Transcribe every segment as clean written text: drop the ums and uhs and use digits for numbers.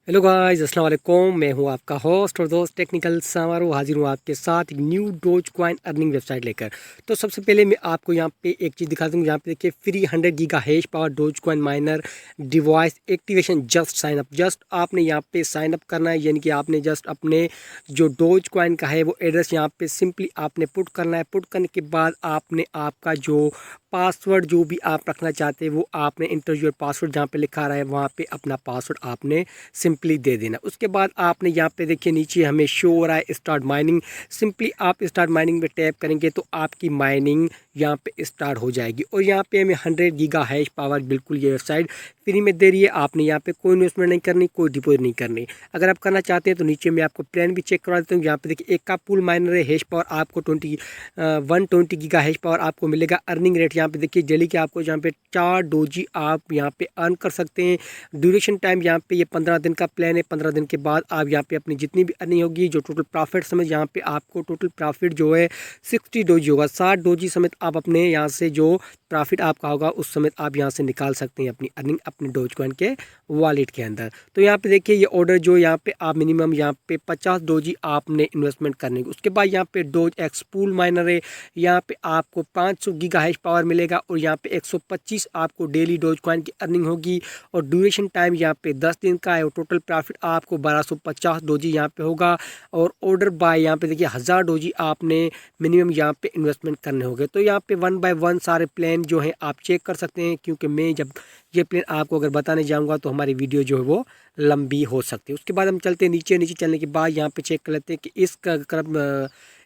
Hello guys, अस्सलाम वालेकुम। मैं हूं आपका होस्ट और दोस्त टेक्निकल समारो। हाजिर हूं आपके साथ एक new dose coin earning website लेकर। तो सबसे पहले मैं आपको यहां पे एक चीज़ दिखा दूं। यहां पे देखिए free 100 giga hash power doge coin miner device activation just sign up. Just आपने यहां पे साइन अप करना है, यानी कि आपने जस्ट अपने जो डोज कॉइन का है वो एड्रेस यहां पे सिंपली आपने पुट करना है। पुट करने के बाद आपने आपका जो पासवर्ड जो भी आप रखना चाहते हैं वो आपने इंटर योर पासवर्ड जहाँ पे लिखा रहा है वहाँ पे अपना पासवर्ड आपने सिंपली दे देना। उसके बाद आपने यहाँ पे देखिए नीचे हमें शो हो रहा है स्टार्ट माइनिंग। सिंपली आप स्टार्ट माइनिंग पे टैप करेंगे तो आपकी माइनिंग यहाँ पे स्टार्ट हो जाएगी। और यहाँ पे हमें 100 गीगा हैश पावर बिल्कुल ये वेबसाइट फ्री में दे रही है। आपने यहाँ पे कोई इन्वेस्टमेंट नहीं करनी, कोई डिपॉजिट नहीं करनी। अगर आप करना चाहते हैं तो नीचे मैं आपको प्लान भी चेक करवा देता हूँ। यहाँ पे देखिए एक का पूल माइनर है, हैश पावर आपको 120 गीगा हैश पावर आपको मिलेगा। अर्निंग रेट यहाँ पे देखिए डेली के आपको यहाँ पे 4 डोजी आप यहाँ पे अर्न कर सकते हैं। ड्यूरेशन टाइम यहाँ पे ये 15 दिन का प्लान है। 15 दिन के बाद आप यहाँ पे अपनी जितनी भी अर्निंग होगी, जो टोटल प्रॉफिट समेत यहाँ पे आपको टोटल प्रॉफिट जो है 60 डोजी होगा। 60 डोजी समेत आप अपने यहाँ से जो प्रॉफिट आपका होगा उस समेत आप यहाँ से निकाल सकते हैं अपनी अर्निंग अपने डोज कॉइन के वॉलेट के अंदर। तो यहाँ पे देखिए ये ऑर्डर जो यहाँ पे आप मिनिमम यहाँ पे 50 डोजी आपने इन्वेस्टमेंट करने की। उसके बाद यहाँ पे डोज एक्स पूल माइनर है, यहाँ पे आपको 500 गीगा हैश पावर मिलेगा और यहाँ पे 125 आपको डेली डोज कॉइन की अर्निंग होगी। और ड्यूरेशन टाइम यहाँ पे 10 दिन का है और टोटल प्रॉफिट आपको 1250 डोजी यहाँ पे होगा। और ऑर्डर बाय यहाँ पे देखिए 1000 डोजी आपने मिनिमम यहाँ पे इन्वेस्टमेंट करने होंगे। तो यहाँ पे 1 बाय 1 सारे प्लान जो है आप चेक कर सकते हैं, क्योंकि मैं जब ये प्लान आपको अगर बताने जाऊँगा तो हमारी वीडियो जो है वो लंबी हो सकती है। उसके बाद हम चलते हैं नीचे। नीचे चलने के बाद यहाँ पे चेक कर लेते हैं कि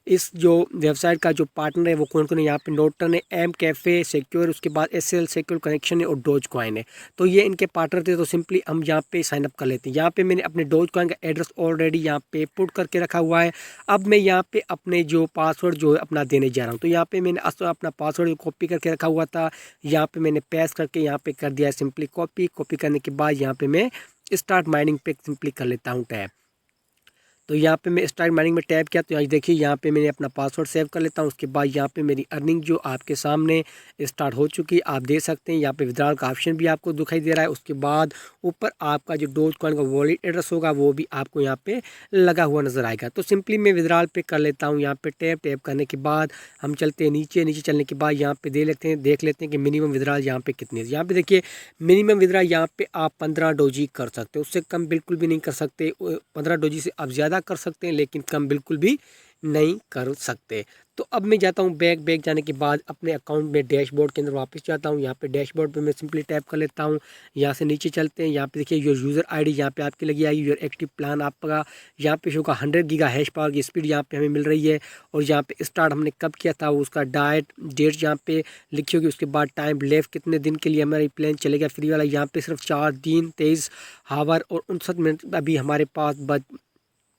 इस जो वेबसाइट का जो पार्टनर है वो कौन कौन है। यहाँ पे नोटन है, एम कैफ़े सिक्योर, उसके बाद एसएल सिक्योर कनेक्शन है और डोज कॉइन है। तो ये इनके पार्टनर थे। तो सिंपली हम यहाँ पे साइन अप कर लेते हैं। यहाँ पे मैंने अपने डोज कॉइन का एड्रेस ऑलरेडी यहाँ पे पुट करके रखा हुआ है। अब मैं यहाँ पे अपने जो पासवर्ड जो है अपना देने जा रहा हूँ। तो यहाँ पे मैंने अपना पासवर्ड कॉपी करके रखा हुआ था, यहाँ पे मैंने पेस्ट करके यहाँ पे कर दिया है सिंपली कॉपी करने के बाद यहाँ पे मैं स्टार्ट माइनिंग पे सिंपली कर लेता हूँ टैप। तो यहाँ पे मैं स्टार्ट माइनिंग में टैप किया तो यहाँ देखिए यहाँ पे मैंने अपना पासवर्ड सेव कर लेता हूँ। उसके बाद यहाँ पे मेरी अर्निंग जो आपके सामने स्टार्ट हो चुकी है, आप देख सकते हैं। यहाँ पे विड्रॉल का ऑप्शन भी आपको दिखाई दे रहा है। उसके बाद ऊपर आपका जो डोज कॉइन का वॉलेट एड्रेस होगा वो भी आपको यहाँ पे लगा हुआ नजर आएगा। तो सिंपली मैं विड्रॉल पे कर लेता हूँ। यहाँ पे टैप करने के बाद हम चलते हैं नीचे। नीचे चलने के बाद यहाँ पे देख लेते हैं कि मिनिमम विड्रॉल यहाँ पे कितनी है। यहाँ पे देखिए मिनिमम विड्रॉल यहाँ पे आप 15 डोजी कर सकते हो, उससे कम बिल्कुल भी नहीं कर सकते। 15 डोजी से आप ज़्यादा कर सकते हैं लेकिन कम बिल्कुल भी नहीं कर सकते। तो अब मैं जाता हूँ बैक जाने के बाद अपने अकाउंट में डैशबोर्ड के अंदर वापस जाता हूँ। यहाँ पे डैशबोर्ड पे मैं सिंपली टैप कर लेता हूँ। यहाँ से नीचे चलते हैं। यहाँ पे देखिए योर यूज़र आईडी यहाँ पे आपकी लगी आएगी। योर एक्टिव प्लान आपका यहाँ पे होगा 100 गीगा हैश पावर की स्पीड यहाँ पे हमें मिल रही है। और यहाँ पे स्टार्ट हमने कब किया था उसका डेट यहाँ पे लिखी होगी। उसके बाद टाइम लेफ्ट कितने दिन के लिए हमारा प्लान चलेगा फ्री वाला। यहाँ पे सिर्फ 4 दिन 23 हावर और 59 मिनट अभी हमारे पास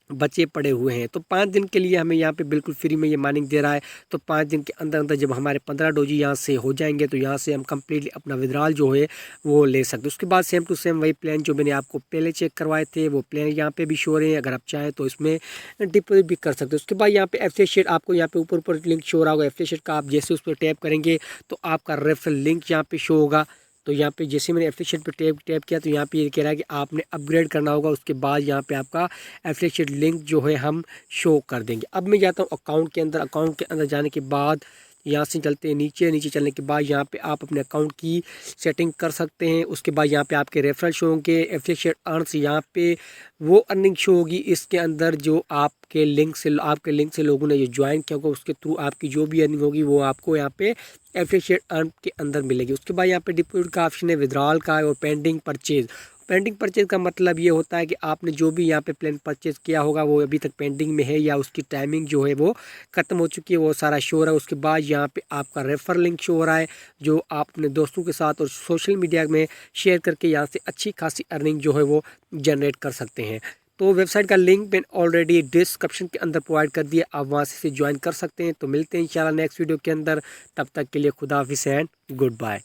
बचे पड़े हुए हैं। तो 5 दिन के लिए हमें यहाँ पे बिल्कुल फ्री में ये माइनिंग दे रहा है। तो 5 दिन के अंदर अंदर जब हमारे 15 डोजी यहाँ से हो जाएंगे तो यहाँ से हम कम्प्लीटली अपना विड्रॉल जो है वो ले सकते हैं। उसके बाद सेम टू सेम वही प्लान जो मैंने आपको पहले चेक करवाए थे वो प्लान यहाँ पे भी शो हो रहे हैं। अगर आप चाहें तो इसमें डिपॉजिट भी कर सकते हैं। उसके बाद यहाँ पे एफिलिएट आपको यहाँ पे ऊपर लिंक शो हो रहा होगा एफिलिएट का। आप जैसे उस पर टैप करेंगे तो आपका रेफरल लिंक यहाँ पे शो होगा। तो यहाँ पे जैसे मैंने एफिलिएट पे टैप किया तो यहाँ पे ये कह रहा है कि आपने अपग्रेड करना होगा। उसके बाद यहाँ पे आपका एफिलिएट लिंक जो है हम शो कर देंगे। अब मैं जाता हूँ अकाउंट के अंदर। अकाउंट के अंदर जाने के बाद यहाँ से चलते हैं नीचे चलने के बाद यहाँ पे आप अपने अकाउंट की सेटिंग कर सकते हैं। उसके बाद यहाँ पे आपके रेफरल शो होंगे, एफिलिएट अर्न्स यहाँ पे वो अर्निंग शो होगी। इसके अंदर जो आपके लिंक से लोगों ने ये ज्वाइन किया होगा उसके थ्रू आपकी जो भी अर्निंग होगी वो आपको यहाँ पे एफिलिएट अर्न के अंदर मिलेगी। उसके बाद यहाँ पे डिपॉजिट का ऑप्शन है, विड्रॉल का है और पेंडिंग परचेज। पेंडिंग परचेज का मतलब ये होता है कि आपने जो भी यहाँ पे प्लान परचेज किया होगा वो अभी तक पेंडिंग में है या उसकी टाइमिंग जो है वो ख़त्म हो चुकी है, वो सारा शो हो रहा है। उसके बाद यहाँ पे आपका रेफर लिंक शो हो रहा है जो आप अपने दोस्तों के साथ और सोशल मीडिया में शेयर करके यहाँ से अच्छी खासी अर्निंग जो है वो जनरेट कर सकते हैं। तो वेबसाइट का लिंक मैंने ऑलरेडी डिस्क्रिप्शन के अंदर प्रोवाइड कर दिया, आप वहाँ से ज्वाइन कर सकते हैं। तो मिलते हैं इंशाल्लाह नेक्स्ट वीडियो के अंदर। तब तक के लिए खुदा हाफिज़ एंड गुड बाय।